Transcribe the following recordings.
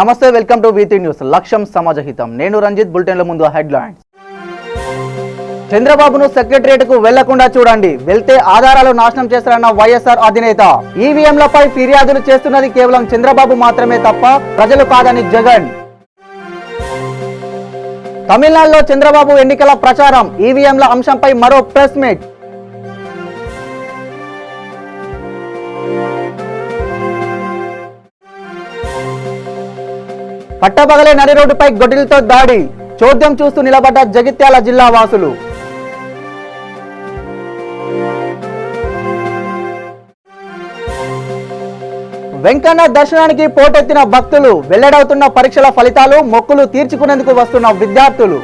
నమస్తే, welcome to V3 news. లక్ష్యం సమాజహితం. నేను రంజిత్. బులెటిన్ల ముందు హెడ్లైన్స్. చంద్రబాబును సెక్రటరియట్కు వెళ్లకుండా చూడండి, వెళ్తే ఆధారాలు నాశనం చేస్తారన్న వైఎస్ఆర్ అధినేత. ఈవీఎంలపై ఫిర్యాదులు చేస్తున్నది కేవలం చంద్రబాబు మాత్రమే తప్ప ప్రజలు కాదని జగన్. తమిళనాడులో చంద్రబాబు ఎన్నికల ప్రచారం, ఈవీఎంల అంశంపై మరో ప్రెస్ మీట్. పట్టపగలే నడి రోడ్డుపై గొడ్డలితో దాడి, చోద్యం చూస్తూ నిలబడ్డ జగిత్యాల జిల్లా వాసులు. వెంకన్న దర్శనానికి పోటెత్తిన భక్తులు, వెల్లడవుతున్న పరీక్షల ఫలితాలు, మొక్కులు తీర్చుకునేందుకు వస్తున్న విద్యార్థులు.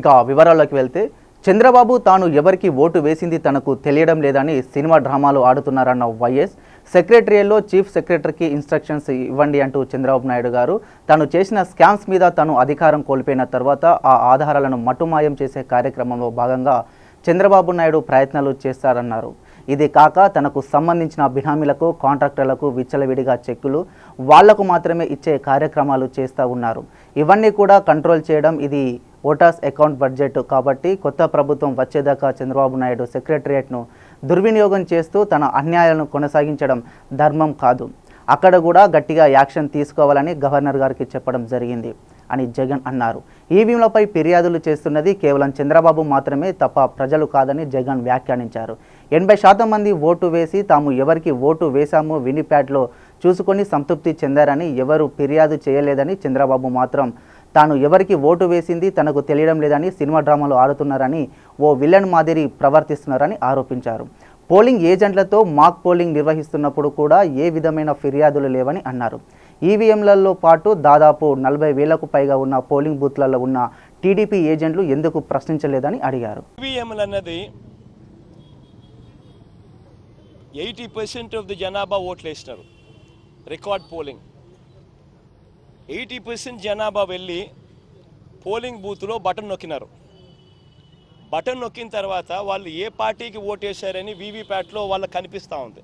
ఇక వివరాల్లోకి వెళ్తే, చంద్రబాబు తాను ఎవరికి ఓటు వేసింది తనకు తెలియడం లేదని సినిమా డ్రామాలు ఆడుతున్నారన్న వైఎస్. సెక్రటరియల్లో చీఫ్ సెక్రటరీకి ఇన్స్ట్రక్షన్స్ ఇవ్వండి అంటూ చంద్రబాబు నాయుడు గారు తాను చేసిన స్కామ్స్ మీద తాను అధికారం కోల్పోయిన తర్వాత ఆ ఆధారాలను మట్టుమాయం చేసే కార్యక్రమంలో భాగంగా చంద్రబాబు నాయుడు ప్రయత్నాలు చేస్తారన్నారు. ఇది కాక తనకు సంబంధించిన బినామీలకు, కాంట్రాక్టర్లకు విచ్చలవిడిగా చెక్కులు వాళ్లకు మాత్రమే ఇచ్చే కార్యక్రమాలు చేస్తూ ఉన్నారు. ఇవన్నీ కూడా కంట్రోల్ చేయడం ఇది ఓటర్స్ అకౌంట్ బడ్జెట్ కాబట్టి కొత్త ప్రభుత్వం వచ్చేదాకా చంద్రబాబు నాయుడు సెక్రటరియట్ను దుర్వినియోగం చేస్తూ తన అన్యాయాలను కొనసాగించడం ధర్మం కాదు. అక్కడ కూడా గట్టిగా యాక్షన్ తీసుకోవాలని గవర్నర్ గారికి చెప్పడం జరిగింది అని జగన్ అన్నారు. ఈవీఎంలపై ఫిర్యాదులు చేస్తున్నది కేవలం చంద్రబాబు మాత్రమే తప్ప ప్రజలు కాదని జగన్ వ్యాఖ్యానించారు. 80% మంది ఓటు వేసి తాము ఎవరికి ఓటు వేశామో వినిప్యాడ్లో చూసుకొని సంతృప్తి చెందారని, ఎవరు ఫిర్యాదు చేయలేదని, చంద్రబాబు మాత్రం తాను ఎవరికి ఓటు వేసింది తనకు తెలియడం లేదని సినిమా డ్రామాలు ఆడుతున్నారని, ఓ విలన్ మాదిరి ప్రవర్తిస్తున్నారని ఆరోపించారు. పోలింగ్ ఏజెంట్లతో మాక్ పోలింగ్ నిర్వహిస్తున్నప్పుడు కూడా ఏ విధమైన ఫిర్యాదులు లేవని అన్నారు. ఈవీఎంలలో పాటు దాదాపు 40,000కు పైగా ఉన్న పోలింగ్ బూత్లలో ఉన్న టీడీపీ ఏజెంట్లు ఎందుకు ప్రశ్నించలేదని అడిగారు. ఈవీఎంలు అన్నది 80% ఆఫ్ ది జనాభా ఓట్లు వేసినారు. రికార్డ్ పోలింగ్ 80% జనాభా వెళ్ళి పోలింగ్ బూత్లో బటన్ నొక్కినారు. బటన్ నొక్కిన తర్వాత వాళ్ళు ఏ పార్టీకి ఓటేశారని వీవీప్యాట్లో వాళ్ళకి కనిపిస్తూ ఉంది.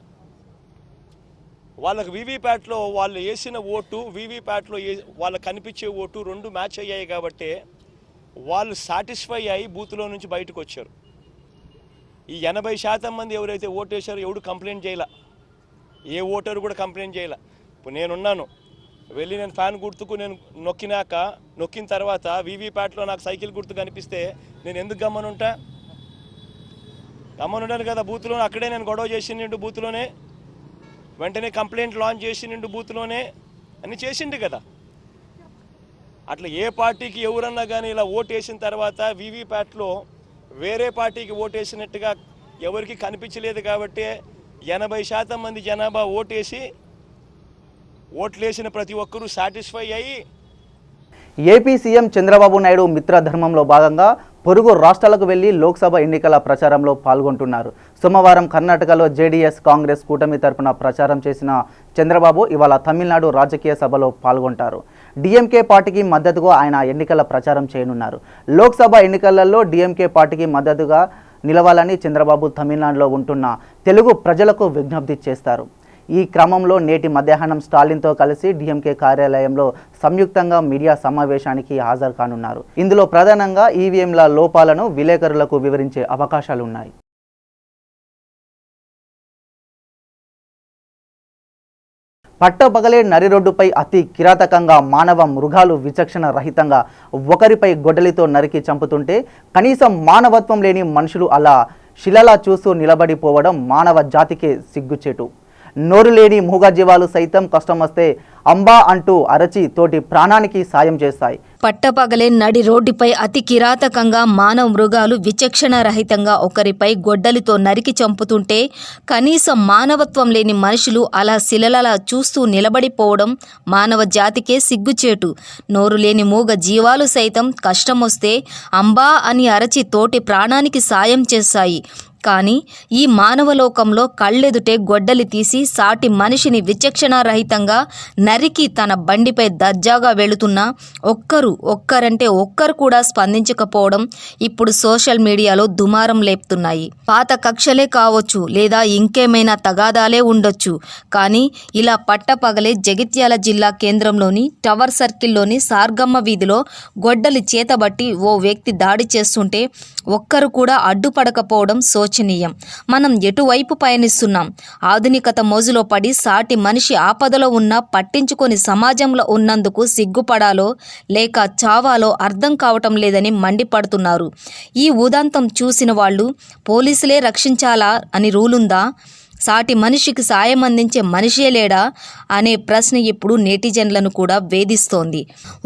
వాళ్ళకి వీవీప్యాట్లో వాళ్ళు వేసిన ఓటు, వీవీప్యాట్లో వాళ్ళకి కనిపించే ఓటు రెండు మ్యాచ్ అయ్యాయి కాబట్టి వాళ్ళు సాటిస్ఫై అయ్యి బూత్లో నుంచి బయటకు వచ్చారు. ఈ 80% మంది ఎవరైతే ఓటేశారో ఎవడు కంప్లైంట్ చేయాల, ఏ ఓటరు కూడా కంప్లైంట్ చేయాల. ఇప్పుడు నేనున్నాను, వెళ్ళి నేను ఫ్యాన్ గుర్తుకు నేను నొక్కిన తర్వాత వీవీప్యాట్లో నాకు సైకిల్ గుర్తు కనిపిస్తే నేను ఎందుకు గమ్మనుంటాను కదా. బూత్లో అక్కడే నేను గొడవ చేసిండు, బూత్లోనే వెంటనే కంప్లైంట్ లాంచ్ చేసిండు, బూత్లోనే అన్ని చేసిండు కదా. అట్లా ఏ పార్టీకి ఎవరన్నా కానీ ఇలా ఓటేసిన తర్వాత వీవీప్యాట్లో వేరే పార్టీకి ఓటేసినట్టుగా ఎవరికి కనిపించలేదు కాబట్టి 80% మంది జనాభా ఓట్లేసిన ప్రతి ఒక్కరూ సాటిస్ఫై అయ్యి. ఏపీ సీఎం చంద్రబాబు నాయుడు మిత్రధర్మంలో భాగంగా పొరుగు రాష్ట్రాలకు వెళ్లి లోక్సభ ఎన్నికల ప్రచారంలో పాల్గొంటున్నారు. సోమవారం కర్ణాటకలో జేడీఎస్ కాంగ్రెస్ కూటమి తరపున ప్రచారం చేసిన చంద్రబాబు ఇవాళ తమిళనాడు రాజకీయ సభలో పాల్గొంటారు. డీఎంకే పార్టీకి మద్దతుగా ఆయన ఎన్నికల ప్రచారం చేయనున్నారు. లోక్సభ ఎన్నికలలో డీఎంకే పార్టీకి మద్దతుగా నిలవాలని చంద్రబాబు తమిళనాడులో ఉంటున్న తెలుగు ప్రజలకు విజ్ఞప్తి చేస్తారు. ఈ క్రమంలో నేటి మధ్యాహ్నం స్టాలిన్తో కలిసి డీఎంకే కార్యాలయంలో సంయుక్తంగా మీడియా సమావేశానికి హాజరు కానున్నారు. ఇందులో ప్రధానంగా ఈవీఎంల లోపాలను విలేకరులకు వివరించే అవకాశాలున్నాయి. పట్టపగలే నరి రోడ్డుపై అతి కిరాతకంగా మానవ మృగాలు విచక్షణ రహితంగా ఒకరిపై గొడ్డలితో నరికి చంపుతుంటే కనీసం మానవత్వం లేని మనుషులు అలా శిలలా చూస్తూ నిలబడిపోవడం మానవ జాతికే సిగ్గుచేటు. నోరు లేని మూగజీవాలు సైతం కష్టం వస్తే అంబా అంటూ అరచి తోటి ప్రాణానికి సాయం చేస్తాయి. పట్టపగలే నడి రోడ్డుపై అతి కిరాతకంగా మానవ మృగాలు విచక్షణ రహితంగా ఒకరిపై గొడ్డలితో నరికి చంపుతుంటే కనీసం మానవత్వం లేని మనుషులు అలా శిలలలా చూస్తూ నిలబడిపోవడం మానవ జాతికే సిగ్గుచేటు. నోరు లేని మూగ జీవాలు సైతం కష్టం వస్తే అంబా అని అరచి తోటి ప్రాణానికి సాయం చేస్తాయి. కానీ ఈ మానవలోకంలో కళ్ళెదుటే గొడ్డలి తీసి సాటి మనిషిని విచక్షణారహితంగా నరికి తన బండిపై దర్జాగా వెళుతున్న ఒక్కరు ఒక్కరంటే ఒక్కరు కూడా స్పందించకపోవడం ఇప్పుడు సోషల్ మీడియాలో దుమారం లేపుతున్నాయి. పాత కక్షలే కావచ్చు లేదా ఇంకేమైనా తగాదాలే ఉండొచ్చు, కానీ ఇలా పట్టపగలే జగిత్యాల జిల్లా కేంద్రంలోని టవర్ సర్కిల్లోని సార్గమ్మ వీధిలో గొడ్డలి చేతబట్టి ఓ వ్యక్తి దాడి చేస్తుంటే ఒక్కరు కూడా అడ్డుపడకపోవడం శోచనీయం. మనం ఎటువైపు పయనిస్తున్నాం? ఆధునికత మోజులో పడి సాటి మనిషి ఆపదలో ఉన్నా పట్టించుకొని సమాజంలో ఉన్నందుకు సిగ్గుపడాలో లేక చావాలో అర్థం కావటం లేదని మండిపడుతున్నారు. ఈ ఉదంతం చూసిన వాళ్ళు పోలీసులే రక్షించాలా అని రూలుందా? సాటి మనిషికి సాయం అందించే మనిషే లేడా అనే ప్రశ్న ఇప్పుడు నెటిజన్లను కూడా వేధిస్తోంది.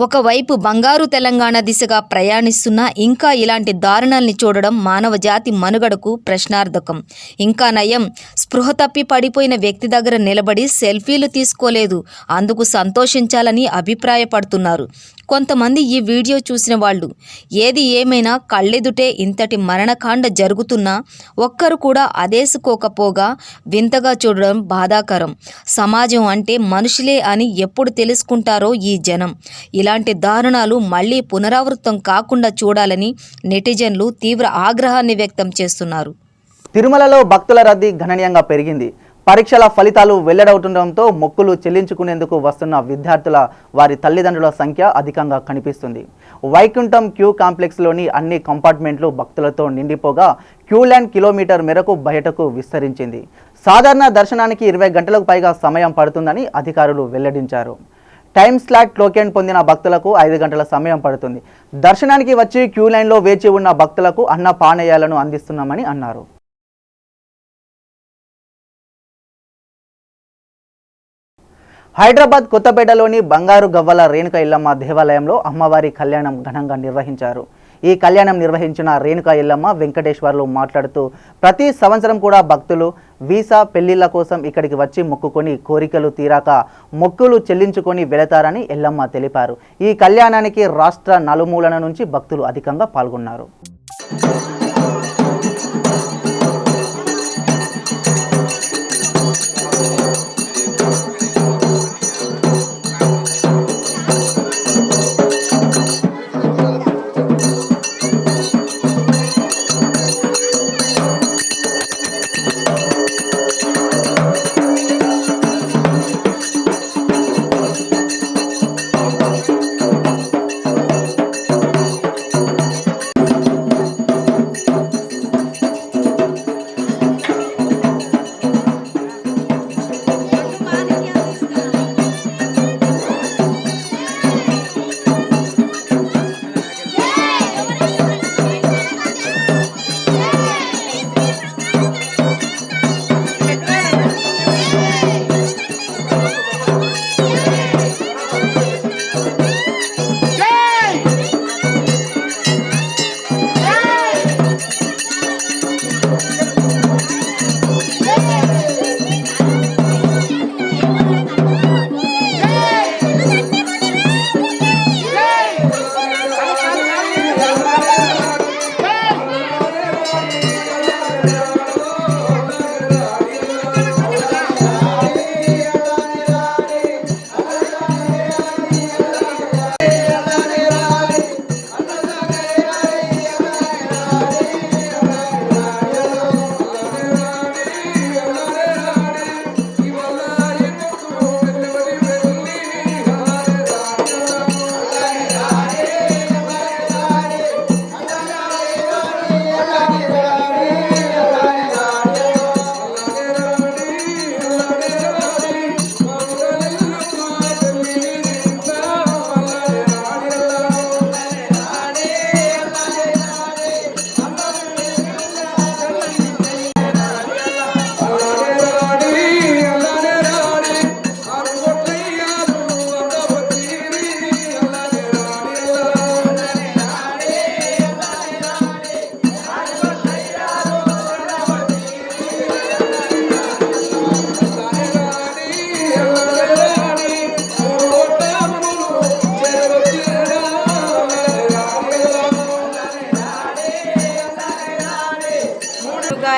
ఒకవైపు బంగారు తెలంగాణ దిశగా ప్రయాణిస్తున్నా ఇంకా ఇలాంటి దారుణాల్ని చూడడం మానవ జాతి మనుగడకు ప్రశ్నార్థకం. ఇంకా నయం, స్పృహ తప్పి పడిపోయిన వ్యక్తి దగ్గర నిలబడి సెల్ఫీలు తీసుకోలేదు, అందుకు సంతోషించాలని అభిప్రాయపడుతున్నారు కొంతమంది. ఈ వీడియో చూసిన వాళ్ళు ఏది ఏమైనా కళ్ళెదుటే ఇంతటి మరణకాండ జరుగుతున్నా ఒక్కరు కూడా అదేసుకోకపోగా వింతగా చూడడం బాధాకరం. సమాజం అంటే మనుషులే అని ఎప్పుడు తెలుసుకుంటారో ఈ జనం. ఇలాంటి దారుణాలు మళ్లీ పునరావృతం కాకుండా చూడాలని నెటిజన్లు తీవ్ర ఆగ్రహాన్ని వ్యక్తం చేస్తున్నారు. తిరుమలలో భక్తుల రద్దీ గణనీయంగా పెరిగింది. పరీక్షల ఫలితాలు వెల్లడవుతుండటంతో మొక్కులు చెల్లించుకునేందుకు వస్తున్న విద్యార్థుల వారి తల్లిదండ్రుల సంఖ్య అధికంగా కనిపిస్తుంది. వైకుంఠం క్యూ కాంప్లెక్స్లోని అన్ని కంపార్ట్మెంట్లు భక్తులతో నిండిపోగా క్యూ లైన్ కిలోమీటర్ మేరకు బయటకు విస్తరించింది. సాధారణ దర్శనానికి 20 గంటలకు పైగా సమయం పడుతుందని అధికారులు వెల్లడించారు. టైమ్ స్లాట్ టోకెన్ పొందిన భక్తులకు 5 గంటల సమయం పడుతుంది. దర్శనానికి వచ్చి క్యూ లైన్లో వేచి ఉన్న భక్తులకు అన్న పానీయాలను అందిస్తున్నామని అన్నారు. హైదరాబాద్ కొత్తపేటలోని బంగారు గవ్వల రేణుక ఎల్లమ్మ దేవాలయంలో అమ్మవారి కళ్యాణం ఘనంగా నిర్వహించారు. ఈ కళ్యాణం నిర్వహించిన రేణుక ఎల్లమ్మ వెంకటేశ్వర్లు మాట్లాడుతూ ప్రతి సంవత్సరం కూడా భక్తులు వీసా పెళ్లిళ్ల కోసం ఇక్కడికి వచ్చి మొక్కుకొని కోరికలు తీరాక మొక్కులు చెల్లించుకొని వెళతారని ఎల్లమ్మ తెలిపారు. ఈ కళ్యాణానికి రాష్ట్ర నలుమూలన నుంచి భక్తులు అధికంగా పాల్గొన్నారు.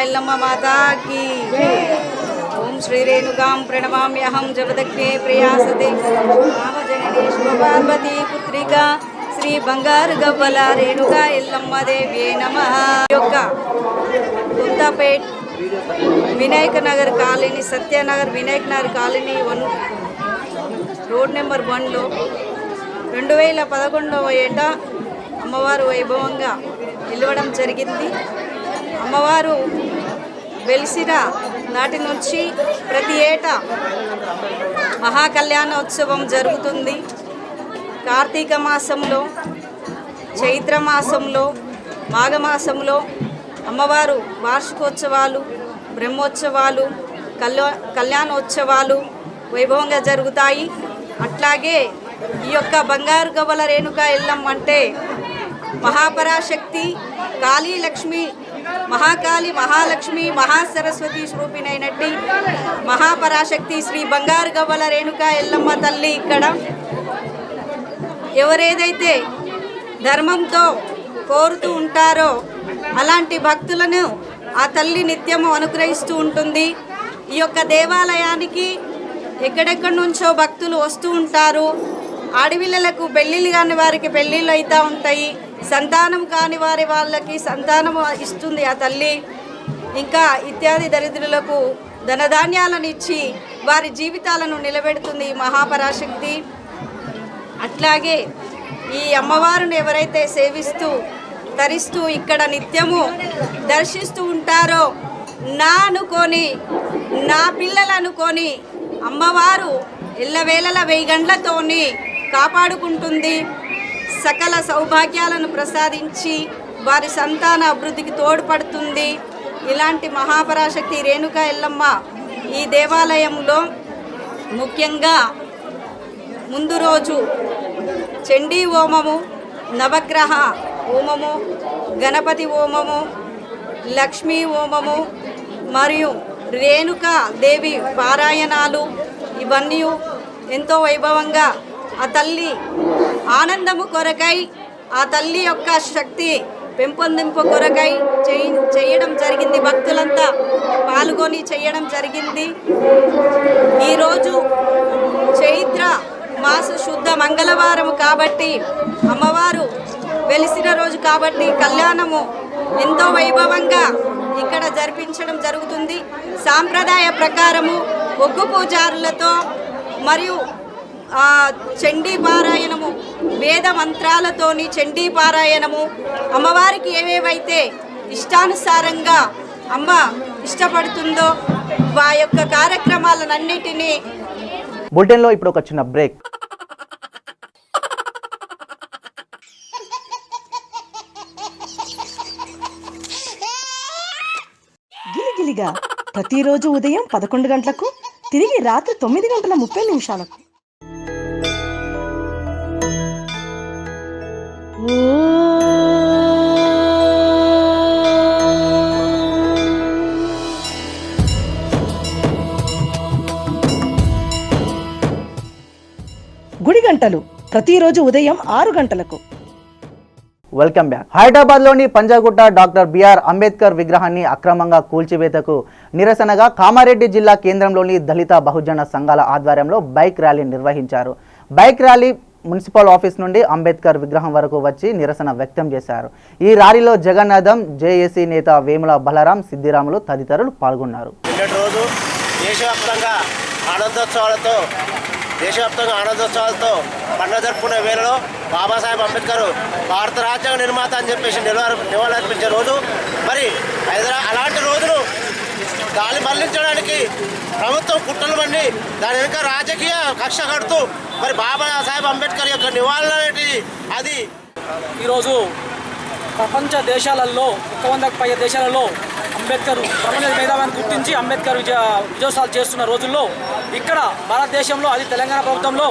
ఎల్లమ్మ మాతా की ओम श्री रेणुकां प्रणमाम्यहं जपदग्ने प्रयासते नाम जननी शिव पार्वती पुत्रिका श्री శ్రీ బంగారు గవ్వల రేణుకా ఎల్లమ్మ దేవి నమః. యొక్క Kothapet Vinayaka Nagar colony, Satyanagar Vinayak Nagar colony 1 road number 1లో 2011వ ఏట అమ్మవారు వైభవంగా నిలవడం జరిగింది. అమ్మవారు వెలిసిన నాటి నుంచి ప్రతి ఏటా మహాకళ్యాణోత్సవం జరుగుతుంది. కార్తీక మాసంలో, చైత్ర మాసంలో, మాఘమాసంలో అమ్మవారు వార్షికోత్సవాలు, బ్రహ్మోత్సవాలు, కళ్యాణోత్సవాలు వైభవంగా జరుగుతాయి. అట్లాగే ఈ యొక్క బంగారు గవ్వల రేణుకా ఎల్లమ్మ అంటే మహాపరాశక్తి, కాళీ లక్ష్మి, మహాకాళి, మహాలక్ష్మి, మహాసరస్వతి స్వరూపిణైనట్టి మహాపరాశక్తి శ్రీ బంగారు గవ్వల రేణుకా ఎల్లమ్మ తల్లి ఇక్కడ ఎవరేదైతే ధర్మంతో కోరుతూ ఉంటారో అలాంటి భక్తులను ఆ తల్లి నిత్యము అనుగ్రహిస్తూ ఉంటుంది. ఈ యొక్క దేవాలయానికి ఎక్కడెక్కడి నుంచో భక్తులు వస్తూ ఉంటారు. ఆడపిల్లలకు పెళ్ళిళ్ళు కాని వారికి పెళ్ళిళ్ళు అవుతూ ఉంటాయి. సంతానం కాని వాళ్ళకి సంతానం ఇస్తుంది ఆ తల్లి. ఇంకా ఇత్యాది దరిద్రులకు ధనధాన్యాలను ఇచ్చి వారి జీవితాలను నిలబెడుతుంది ఈ మహాపరాశక్తి. అట్లాగే ఈ అమ్మవారిని ఎవరైతే సేవిస్తూ తరిస్తూ ఇక్కడ నిత్యము దర్శిస్తూ ఉంటారో నా అనుకొని, నా పిల్లలు అనుకొని అమ్మవారు ఎల్లవేళల 1000 గంటలతోని కాపాడుకుంటుంది. సకల సౌభాగ్యాలను ప్రసాదించి వారి సంతాన అభివృద్ధికి తోడ్పడుతుంది. ఇలాంటి మహాపరాశక్తి రేణుకా ఎల్లమ్మ ఈ దేవాలయంలో ముఖ్యంగా ముందు రోజు చండీ హోమము, నవగ్రహ హోమము, గణపతి హోమము, లక్ష్మీ హోమము మరియు రేణుకా దేవి పారాయణాలు ఇవన్నీ ఎంతో వైభవంగా ఆ తల్లి ఆనందము కొరకై, ఆ తల్లి యొక్క శక్తి పెంపొందింపు కొరకై చేయడం జరిగింది. భక్తులంతా పాల్గొని చేయడం జరిగింది. ఈరోజు చైత్ర మాస శుద్ధ మంగళవారం కాబట్టి, అమ్మవారు వెలిసిన రోజు కాబట్టి కళ్యాణము ఎంతో వైభవంగా ఇక్కడ జరిపించడం జరుగుతుంది. సాంప్రదాయ ప్రకారము ఒగ్గు పూజారులతో మరియు చండీ పారాయణము, వేద మంత్రాలతోని చండీ పారాయణము, అమ్మవారికి ఏవేవైతే ఇష్టానుసారంగా అమ్మ ఇష్టపడుతుందో ఆ యొక్క కార్యక్రమాలన్నిటినీ. బులెటిన్లో ఇప్పుడు ఒక చిన్న బ్రేక్. గిలిగిలిగా ప్రతిరోజు ఉదయం 11 గంటలకు, తిరిగి రాత్రి 9:30 గుడి గంటలు ప్రతిరోజు ఉదయం 6 గంటలకు. Welcome back. హైదరాబాద్లోని పంజాగుట్ట డాక్టర్ బిఆర్ అంబేద్కర్ విగ్రహాన్ని అక్రమంగా కూల్చివేతకు నిరసనగా కామారెడ్డి జిల్లా కేంద్రంలోని దళిత బహుజన సంఘాల ఆధ్వర్యంలో బైక్ ర్యాలీ నిర్వహించారు. బైక్ ర్యాలీ మున్సిపల్ ఆఫీస్ నుండి అంబేద్కర్ విగ్రహం వరకు వచ్చి నిరసన వ్యక్తం చేశారు. ఈ ర్యాలీలో జగన్నాథం, జేఏసీ నేత వేముల బలరాం, సిద్దిరాములు తదితరులు పాల్గొన్నారు. దేశవ్యాప్తంగా ఆనందోత్సవాలతో పండుగ జరుపుకునే వేళలో బాబాసాహెబ్ అంబేద్కర్ భారత రాజ్యాంగ నిర్మాత అని చెప్పేసి నివాళులర్పించే రోజు. మరి అలాంటి రోజును గాలి మళ్లించడానికి ప్రభుత్వం కుట్రలు పండి దాని వెనుక రాజకీయ కక్ష కడుతూ మరి బాబాసాహెబ్ అంబేద్కర్ యొక్క నివాళులు అనేటిది అది ఈరోజు ప్రపంచ దేశాలలో 100కు పైగా దేశాలలో అంబేద్కర్ ప్రపంచ మేధావాన్ని గుర్తించి అంబేద్కర్ విజయోత్సవాలు చేస్తున్న రోజుల్లో ఇక్కడ భారతదేశంలో, అది తెలంగాణ ప్రభుత్వంలో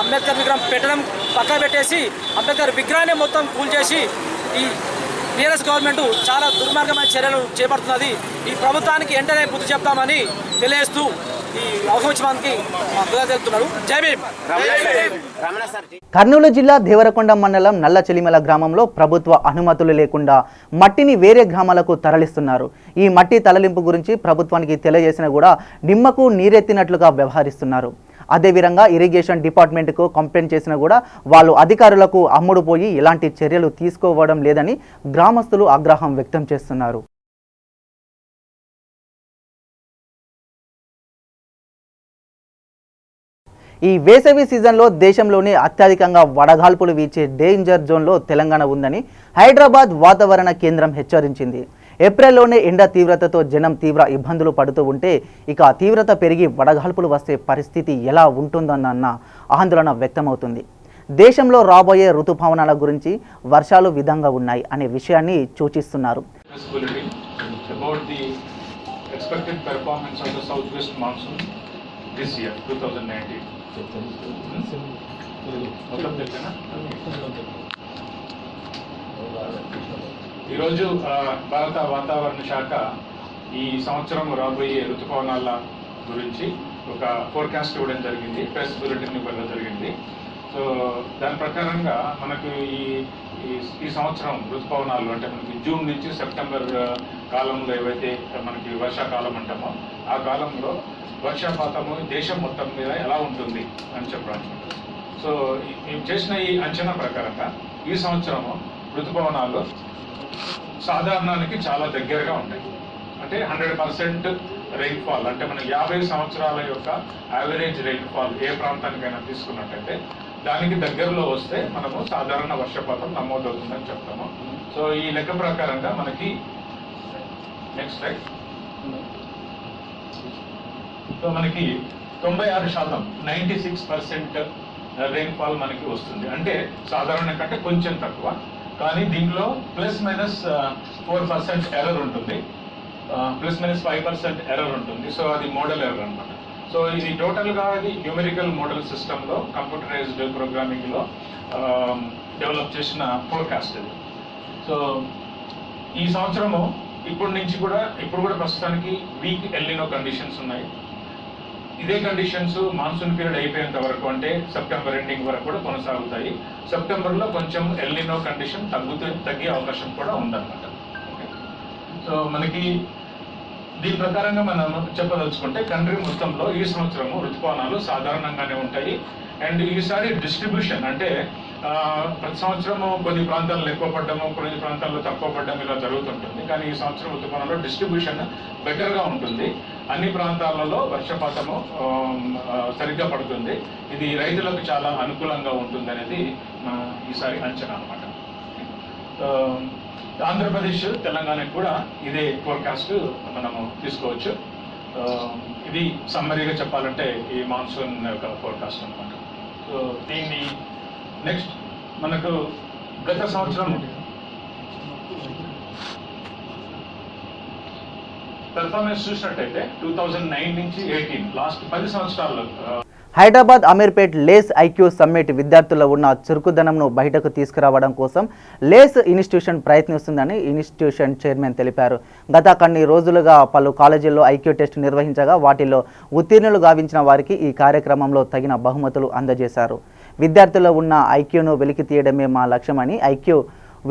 అంబేద్కర్ విగ్రహం పెట్టడం పక్కన పెట్టేసి అంబేద్కర్ విగ్రహాన్ని మొత్తం కూల్చేసి ఈ టీఆర్ఎస్ గవర్నమెంట్ చాలా దుర్మార్గమైన చర్యలు చేపడుతున్నది. ఈ ప్రభుత్వానికి వెంటనే బుద్ధి చెప్తామని తెలియజేస్తూ ఈ అవకాశానికి తెలుపుతున్నారు. జై భీమ్. కర్నూలు జిల్లా దేవరకొండ మండలం నల్ల చెలిమల గ్రామంలో ప్రభుత్వ అనుమతులు లేకుండా మట్టిని వేరే గ్రామాలకు తరలిస్తున్నారు. ఈ మట్టి తరలింపు గురించి ప్రభుత్వానికి తెలియజేసినా కూడా నిమ్మకు నీరెత్తినట్లుగా వ్యవహరిస్తున్నారు. అదేవిధంగా ఇరిగేషన్ డిపార్ట్మెంట్కు కంప్లైంట్ చేసినా కూడా వాళ్ళు అధికారులకు అమ్ముడు పోయి ఎలాంటి చర్యలు తీసుకోవడం లేదని గ్రామస్తులు ఆగ్రహం వ్యక్తం చేస్తున్నారు. ఈ వేసవి సీజన్లో దేశంలోనే అత్యధికంగా వడగాల్పులు వీచే డేంజర్ జోన్లో తెలంగాణ ఉందని హైదరాబాద్ వాతావరణ కేంద్రం హెచ్చరించింది. ఏప్రిల్లోనే ఎండ తీవ్రతతో జనం తీవ్ర ఇబ్బందులు పడుతూ ఉంటే ఇక తీవ్రత పెరిగి వడగాల్పులు వస్తే పరిస్థితి ఎలా ఉంటుందన్న ఆందోళన వ్యక్తమవుతుంది. దేశంలో రాబోయే ఋతుపవనాల గురించి వర్షాలు విధంగా ఉన్నాయి అనే విషయాన్ని సూచిస్తున్నారు. This year, 2019. ఈరోజు భారత వాతావరణ శాఖ ఈ సంవత్సరం రాబోయే ఋతుపవనాల గురించి ఒక ఫోర్కాస్ట్ ఇవ్వడం జరిగింది, ప్రెస్ బులెటిన్ ఇవ్వడం జరిగింది. సో దాని ప్రకారంగా మనకు ఈ సంవత్సరం ఋతుపవనాలు అంటే మనకి జూన్ నుంచి సెప్టెంబర్ కాలంలో ఏవైతే మనకి వర్షాకాలం అంటామో ఆ కాలంలో వర్షపాతము దేశం మొత్తం మీద ఎలా ఉంటుంది అని చెప్పడానికి. సో మేము చేసిన ఈ అంచనా ప్రకారంగా ఈ సంవత్సరము ఋతుపవనాలు సాధారణానికి చాలా దగ్గరగా ఉంటాయి. అంటే 100% రెయిన్ఫాల్ అంటే మన 50 సంవత్సరాల యొక్క యావరేజ్ రెయిన్ఫాల్ ఏ ప్రాంతానికైనా తీసుకున్నట్టయితే దానికి దగ్గరలో వస్తే మనము సాధారణ వర్షపాతం నమోదవుతుందని చెప్తాము. సో ఈ లెక్క ప్రకారంగా మనకి నెక్స్ట్ స్లైడ్. సో మనకి 96% 96% రెయిన్ఫాల్ మనకి వస్తుంది. అంటే సాధారణ కంటే కొంచెం తక్కువ, కానీ దీంట్లో +-4% ఎర్రర్ ఉంటుంది, +-5% ఎర్రర్ ఉంటుంది. సో అది మోడల్ ఎర్రర్ అనమాట. సో ఇది టోటల్గా ఇది న్యూమెరికల్ మోడల్ సిస్టంలో కంప్యూటరైజ్డ్ ప్రోగ్రామింగ్లో డెవలప్ చేసిన ఫోర్కాస్ట్ ఇది. సో ఈ సంవత్సరము ఇప్పుడు కూడా ప్రస్తుతానికి వీక్ ఎల్నినో కండిషన్స్ ఉన్నాయి. ఇదే కండిషన్స్ మాన్సూన్ పీరియడ్ అయిపోయేంత వరకు అంటే సెప్టెంబర్ ఎండింగ్ వరకు కూడా కొనసాగుతాయి. సెప్టెంబర్లో కొంచెం ఎల్నినో కండిషన్ తగ్గే అవకాశం కూడా ఉందన్నమాట. సో మనకి దీని ప్రకారంగా మనం చెప్పదలుచుకుంటే కంట్రీ మొత్తంలో ఈ సంవత్సరము ఋతుపవనాలు సాధారణంగానే ఉంటాయి. అండ్ ఈసారి డిస్ట్రిబ్యూషన్ అంటే ప్రతి సంవత్సరము కొన్ని ప్రాంతాల్లో ఎక్కువ పడ్డము, కొన్ని ప్రాంతాల్లో తక్కువ పడ్డం ఇలా జరుగుతుంటుంది. కానీ ఈ సంవత్సరం ఋతుపవనాల్లో డిస్ట్రిబ్యూషన్ బెటర్గా ఉంటుంది. అన్ని ప్రాంతాలలో వర్షపాతము సరిగ్గా పడుతుంది. ఇది రైతులకు చాలా అనుకూలంగా ఉంటుంది అనేది ఈసారి అంచనా అనమాట. ఆంధ్రప్రదేశ్, తెలంగాణకు కూడా ఇదే ఫోర్కాస్ట్ మనము తీసుకోవచ్చు. ఇది సమ్మరీగా చెప్పాలంటే ఈ మాన్సూన్ యొక్క ఫోర్కాస్ట్ అనమాట. సో దీన్ని నెక్స్ట్ మనకు గత సంవత్సరం పెర్ఫార్మెన్స్ చూసినట్టయితే 2009 నుంచి 18 లాస్ట్ 10 సంవత్సరాల్లో హైదరాబాద్ అమీర్పేట్ లేస్ ఐక్యూ సమ్మిట్ విద్యార్థుల్లో ఉన్న చురుకుదనంను బయటకు తీసుకురావడం కోసం లేస్ ఇన్స్టిట్యూషన్ ప్రయత్నిస్తుందని ఇన్స్టిట్యూషన్ చైర్మన్ తెలిపారు. గత కొన్ని రోజులుగా పలు కాలేజీల్లో ఐక్యూ టెస్ట్ నిర్వహించగా వాటిలో ఉత్తీర్ణులు గావించిన వారికి ఈ కార్యక్రమంలో తగిన బహుమతులు అందజేశారు. విద్యార్థుల్లో ఉన్న ఐక్యూను వెలికి తీయడమే మా లక్ష్యమని, ఐక్యూ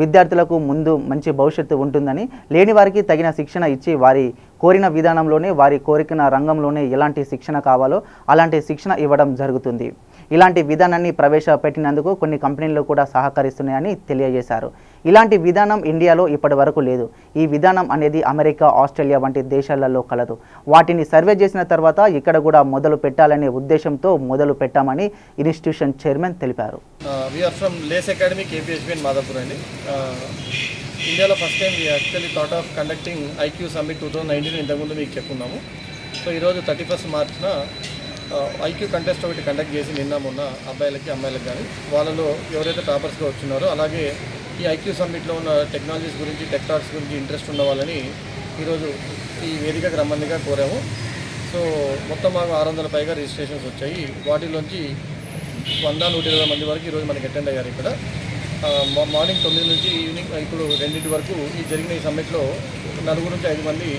విద్యార్థులకు ముందు మంచి భవిష్యత్తు ఉంటుందని, లేని వారికి తగిన శిక్షణ ఇచ్చి వారి కోరిన విధానంలోనే వారి కోరిన రంగంలోనే ఎలాంటి శిక్షణ కావాలో అలాంటి శిక్షణ ఇవ్వడం జరుగుతుంది. ఇలాంటి విధానాన్ని ప్రవేశపెట్టినందుకు కొన్ని కంపెనీలు కూడా సహకరిస్తున్నాయని తెలియజేశారు. ఇలాంటి విధానం ఇండియాలో ఇప్పటి వరకు లేదు. ఈ విధానం అనేది అమెరికా, ఆస్ట్రేలియా వంటి దేశాలలో కలదు. వాటిని సర్వే చేసిన తర్వాత ఇక్కడ కూడా మొదలు పెట్టాలనే ఉద్దేశంతో మొదలు పెట్టామని ఇన్స్టిట్యూషన్ చైర్మన్ తెలిపారు. We are from Lace Academy, KPHB in Madhapur అండి. ఇండియాలో first time we actually thought of conducting IQ Summit 2019 ఇంతకుముందు మీకు చెప్పుకున్నాము. సో ఈరోజు 31st మార్చ్న ఐక్యూ కంటెస్ట్ ఒకటి కండక్ట్ చేసి నిన్న మొన్న అబ్బాయిలకి అమ్మాయిలకు కానీ వాళ్ళలో ఎవరైతే టాపర్స్గా వచ్చినారో అలాగే ఈ ఐక్యూ సమ్మిట్లో ఉన్న టెక్నాలజీస్ గురించి, టెక్ టాక్స్ గురించి ఇంట్రెస్ట్ ఉన్న వాళ్ళని ఈరోజు ఈ వేదికకు రమ్మందిగా కోరాము. సో మొత్తం మాకు 600 పైగా రిజిస్ట్రేషన్స్ వచ్చాయి. వాటిలోంచి 100-120 మంది వరకు ఈరోజు మనకి అటెండ్ అయ్యారు. ఇక్కడ మార్నింగ్ 9 నుంచి ఈవినింగ్ ఇప్పుడు 2 వరకు ఈ జరిగిన ఈ సమ్మిట్లో 4 నుంచి 5 మంది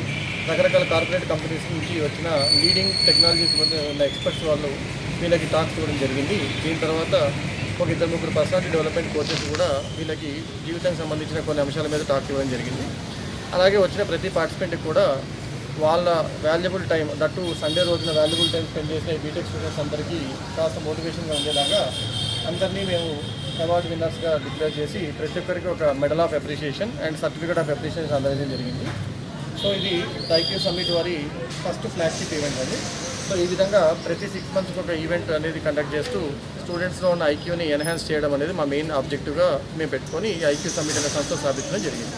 రకరకాల కార్పొరేట్ కంపెనీస్ నుంచి వచ్చిన లీడింగ్ టెక్నాలజీస్ ఉన్న ఎక్స్పర్ట్స్ వాళ్ళు వీళ్ళకి టాక్స్ ఇవ్వడం జరిగింది. దీని తర్వాత ఒక 2-3 పర్సనాలిటీ డెవలప్మెంట్ కోచెస్ కూడా వీళ్ళకి జీవితానికి సంబంధించిన కొన్ని అంశాల మీద టాక్స్ ఇవ్వడం జరిగింది. అలాగే వచ్చిన ప్రతి పార్టిసిపెంట్కి కూడా వాళ్ళ వాల్యుబుల్ టైం దట్టు సండే రోజున వాల్యుబుల్ టైం స్పెండ్ చేసిన బీటెక్ స్టూడెంట్స్ అందరికీ కాస్త మోటివేషన్గా ఉండేలాగా అందరినీ మేము అవార్డు విన్నర్స్గా డిక్లేర్ చేసి ప్రతి ఒక్కరికి ఒక medal of appreciation and certificate of appreciation అందజేయడం జరిగింది. సో ఇది ఐక్యూ సమ్మిట్ వారి ఫస్ట్ ఫ్లాగ్షిప్ ఈవెంట్ అండి. సో ఈ విధంగా ప్రతి 6 months ఒక ఈవెంట్ అనేది కండక్ట్ చేస్తూ స్టూడెంట్స్లో ఉన్న ఐక్యూని ఎన్హాన్స్ చేయడం అనేది మా మెయిన్ ఆబ్జెక్టివ్గా మేము పెట్టుకొని ఈ ఐక్యూ సమ్మిట్ అనే సంస్థ స్థాపించడం జరిగింది.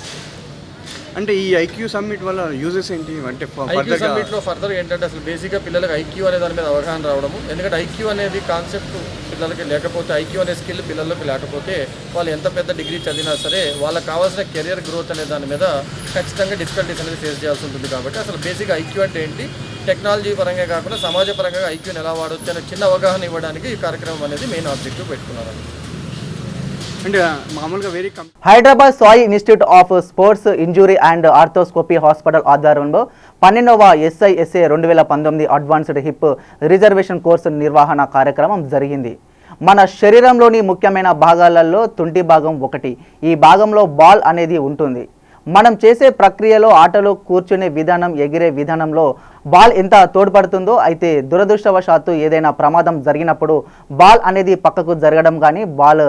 అంటే ఈ ఐక్యూ సమ్మిట్ వల్ల యూజెస్ ఏంటి అంటే ఐక్యూ సమ్మిట్లో ఫర్దర్ ఏంటంటే అసలు బేసిక్గా పిల్లలకి ఐక్యూ అనే దాని మీద అవగాహన రావడము. ఎందుకంటే ఐక్యూ అనేది కాన్సెప్ట్ పిల్లలకి లేకపోతే, ఐక్యూ అనే స్కిల్ పిల్లలకి లేకపోతే వాళ్ళు ఎంత పెద్ద డిగ్రీ చదివినా సరే వాళ్ళకి కావాల్సిన కెరియర్ గ్రోత్ అనే దాని మీద ఖచ్చితంగా డిఫికల్టీస్ అనేది ఫేస్ చేయాల్సి ఉంటుంది. కాబట్టి అసలు బేసిక్ ఐక్యూ అంటే ఏంటి, టెక్నాలజీ పరంగా కాకుండా సమాజ పరంగా ఐక్యూని ఎలా వాడవచ్చు అనే చిన్న అవగాహన ఇవ్వడానికి ఈ కార్యక్రమం అనేది మెయిన్ ఆబ్జెక్టివ్ పెట్టుకున్నారు. అంటే మామూలుగా Hyderabad Sai institute of sports injury and arthroscopy hospital ఆధ్వర్యంలో 12వ SISA 2019 advanced hip reservation course నిర్వహణ కార్యక్రమం జరిగింది. మన శరీరంలోని ముఖ్యమైన భాగాలలో తుంటి భాగం ఒకటి. ఈ భాగంలో బాల్ అనేది ఉంటుంది. మనం చేసే ప్రక్రియలో ఆటలో కూర్చునే విధానం, ఎగిరే విధానంలో బాల్ ఎంత తోడ్పడుతుందో, అయితే దురదృష్టవశాత్తు ఏదైనా ప్రమాదం జరిగినప్పుడు బాల్ అనేది పక్కకు జరగడం కానీ బాల్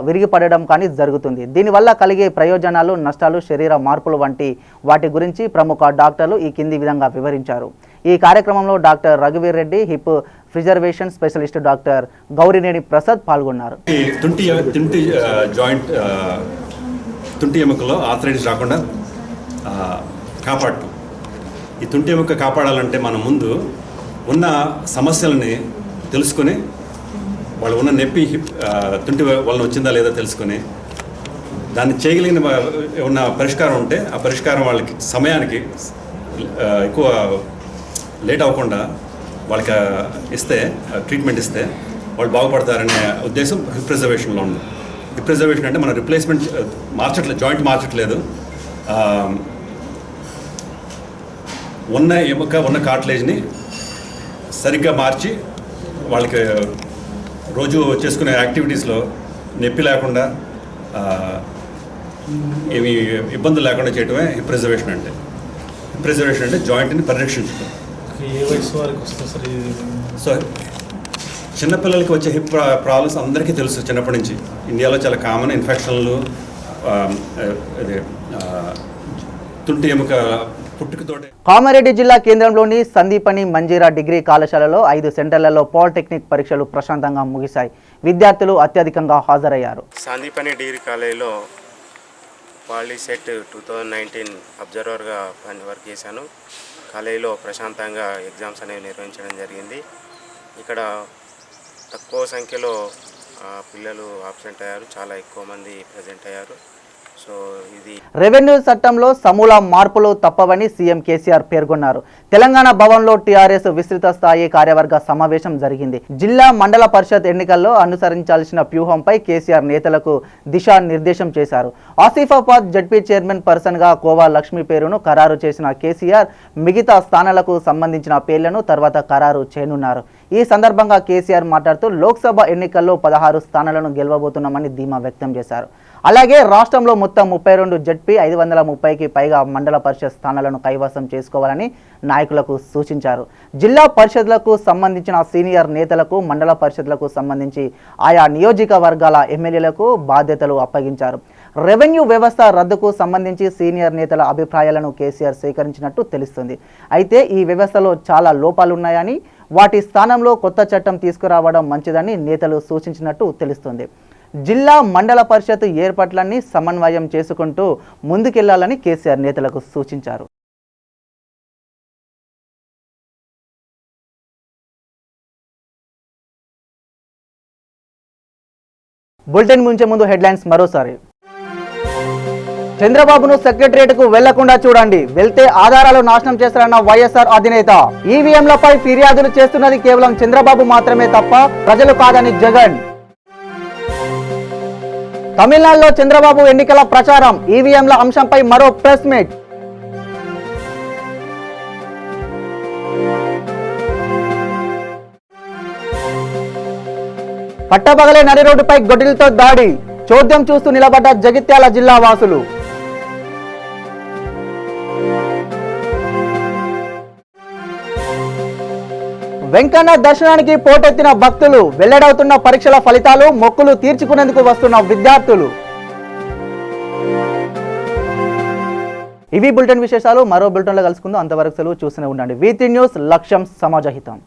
విరిగిపడడం కానీ జరుగుతుంది. దీనివల్ల కలిగే ప్రయోజనాలు, నష్టాలు, శరీర మార్పులు వంటి వాటి గురించి ప్రముఖ డాక్టర్లు ఈ కింది విధంగా వివరించారు. ఈ కార్యక్రమంలో డాక్టర్ రఘువీర్ Reddy, hip preservation specialist doctor Gourineni Prasad పాల్గొన్నారు. తుంటి ఎముకలో ఆర్థరైటిస్ రాకుండా కాపాడటం. ఈ తుంటి ఎముక కాపాడాలంటే మనం ముందు ఉన్న సమస్యలని తెలుసుకొని, వాళ్ళు ఉన్న నొప్పి తుంటి వలన వచ్చిందా లేదా తెలుసుకొని దాన్ని చేయగలిగిన ఉన్న పరిష్కారం ఉంటే ఆ పరిష్కారం వాళ్ళకి సమయానికి ఎక్కువ లేట్ అవ్వకుండా వాళ్ళకి ఇస్తే, ట్రీట్మెంట్ ఇస్తే వాళ్ళు బాగుపడతారనే ఉద్దేశం హిప్ ప్రిజర్వేషన్లో ఉంది. హిప్ ప్రిజర్వేషన్ అంటే మనం రిప్లేస్మెంట్ మార్చట్లేదు, జాయింట్ మార్చట్లేదు, ఉన్న ఎముక ఉన్న కార్టిలేజ్ని సరిగ్గా మార్చి వాళ్ళకి రోజు చేసుకునే యాక్టివిటీస్లో నొప్పి లేకుండా, ఏమి ఇబ్బందులు లేకుండా చేయడమే హిప్ ప్రిజర్వేషన్ అంటే. హిప్ ప్రిజర్వేషన్ అంటే జాయింట్ని పరిరక్షించడం. ఏ వయసు వారికి వస్తుంది సార్? సో చిన్నపిల్లలకి వచ్చే హిప్ ప్రాబ్లమ్స్ అందరికీ తెలుసు చిన్నప్పటి నుంచి. ఇండియాలో చాలా కామన్ ఇన్ఫెక్షన్లు, తుంటి ఎముక పుట్టుకతోటే. కామారెడ్డి జిల్లా కేంద్రంలోని సందీపని మంజీరా డిగ్రీ కళాశాలలో 5 సెంటర్లలో పాలిటెక్నిక్ పరీక్షలు ప్రశాంతంగా ముగిశాయి. విద్యార్థులు అత్యధికంగా హాజరయ్యారు. సందీపని డిగ్రీ కాలేజీలో పాలిసెట్ 2019 అబ్జర్వర్గా వర్క్ చేశాను. కాలేజీలో ప్రశాంతంగా ఎగ్జామ్స్ అనేవి నిర్వహించడం జరిగింది. ఇక్కడ తక్కువ సంఖ్యలో పిల్లలు ఆబ్సెంట్ అయ్యారు, చాలా ఎక్కువ మంది ప్రజెంట్ అయ్యారు. సో ఇది రెవెన్యూ చట్టంలో సమూల మార్పులు తప్పవని సీఎం కేసీఆర్ పేర్కొన్నారు. తెలంగాణ భవన్లో టీఆర్ఎస్ విస్తృత స్థాయి కార్యవర్గ సమావేశం జరిగింది. జిల్లా మండల పరిషత్ ఎన్నికల్లో అనుసరించాల్సిన వ్యూహంపై కేసీఆర్ నేతలకు దిశానిర్దేశం చేశారు. ఆసిఫాబాద్ జడ్పీ చైర్మన్ పర్సన్గా కోవా లక్ష్మి పేరును ఖరారు చేసిన కేసీఆర్ మిగతా స్థానాలకు సంబంధించిన పేర్లను తర్వాత ఖరారు చేయనున్నారు. ఈ సందర్భంగా కేసీఆర్ మాట్లాడుతూ లోక్సభ ఎన్నికల్లో 16 స్థానాలను గెలవబోతున్నామని ధీమా వ్యక్తం చేశారు. అలాగే రాష్ట్రంలో మొత్తం 32 జడ్పీ 530కి పైగా మండల పరిషత్ స్థానాలను కైవసం చేసుకోవాలని నాయకులకు సూచించారు. జిల్లా పరిషత్లకు సంబంధించిన సీనియర్ నేతలకు, మండల పరిషత్లకు సంబంధించి ఆయా నియోజకవర్గాల ఎమ్మెల్యేలకు బాధ్యతలు అప్పగించారు. రెవెన్యూ వ్యవస్థ రద్దుకు సంబంధించి సీనియర్ నేతల అభిప్రాయాలను కేసీఆర్ సేకరించినట్టు తెలుస్తుంది. అయితే ఈ వ్యవస్థలో చాలా లోపాలున్నాయని, వాటి స్థానంలో కొత్త చట్టం తీసుకురావడం మంచిదని నేతలు సూచించినట్టు తెలుస్తుంది. జిల్లా మండల పరిషత్ ఏర్పాట్లన్నీ సమన్వయం చేసుకుంటూ ముందుకెళ్లాలని కేసీఆర్ నేతలకు సూచించారు. బులెటిన్ ముంచే ముందు హెడ్లైన్స్ మరోసారి. చంద్రబాబును సెక్రటరియట్కు వెళ్లకుండా చూడండి, వెళ్తే ఆధారాలు నాశనం చేస్తారన్న వైఎస్ఆర్ అధినేత. ఈవీఎంలపై ఫిర్యాదులు చేస్తున్నది కేవలం చంద్రబాబు మాత్రమే తప్ప ప్రజలు కాదని జగన్. తమిళనాడులో చంద్రబాబు ఎన్నికల ప్రచారం, ఈవీఎంల అంశంపై మరో ప్రెస్ మీట్. పట్టపగలే నడి రోడ్డుపై గొడ్డలితో దాడి, చోద్యం చూస్తూ నిలబడ్డ జగిత్యాల జిల్లా వాసులు. వెంకన్న దర్శనానికి పోటెత్తిన భక్తులు, వెల్లడవుతున్న పరీక్షల ఫలితాలు, మొక్కులు తీర్చుకునేందుకు వస్తున్న విద్యార్థులు. ఇవి బులెటిన్ విశేషాలు. మరో బులెటిన్లో కలుసుకుందాం. అంతవరకు సెలవు. చూస్తూనే ఉండండి V3 న్యూస్, లక్ష్యం సమాజహితం.